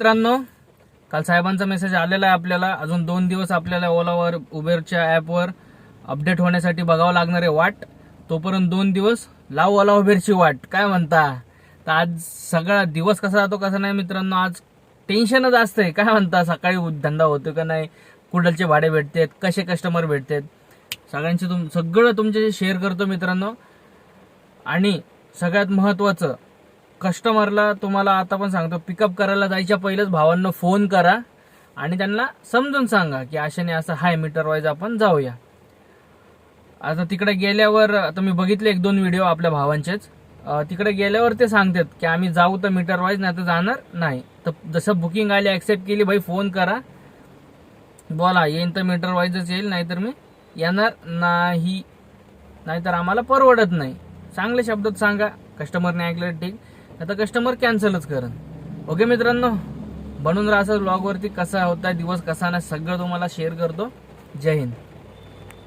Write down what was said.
मित्रांनो, काल साहेबांचा मेसेज आलेला आहे आपल्याला. अजून 2 दिवस आपल्याला ओलावर उबेरच्या ॲपवर अपडेट होण्यासाठी बघावं लागणार आहे वाट. तोपर्यंत 2 दिवस लाव ओला उबेरची वाट. काय म्हणता? तर आज सगळा दिवस कसा जातो कसा नाही मित्रांनो, आज टेन्शनच असतंय. काय म्हणता, सकाळी धंदा होतो का नाही, कुठलचे भाडे भेटतात, कसे कस्टमर भेटतात, सगळ्यांची सगळं तुमच्याशी शेअर करतो मित्रांनो. आणि सगळ्यात महत्त्वाचं, कस्टमरला तुम्हाला आता पण सांगतो, पिकअप करायला जायच्या पहिलेच भावांना फोन करा आणि त्यांना समजून सांगा की अशाने असं हाय, मीटर वाईज आपण जाऊया. आता तिकडे गेल्यावर, आता मी बघितले 1-2 व्हिडिओ आपल्या भावांचेच, तिकडे गेल्यावर ते सांगतात की आम्ही जाऊ तर मीटर वाईज, नाही तर जाणार नाही. तर जसं बुकिंग आली, ऍक्सेप्ट केली, भाई फोन करा, बोला येईन तर मीटर वाईजच येईल, नाहीतर मी येणार नाही, नाहीतर आम्हाला परवडत नाही. चांगल्या शब्दात सांगा. कस्टमरने ऐकलं ठीक, आता कस्टमर कॅन्सलच करेन. ओके मित्रांनो, बनून राहा ब्लॉगवरती. कसा होता दिवस, कसा नाही, सगळं तुम्हाला शेअर करतो. जय हिंद.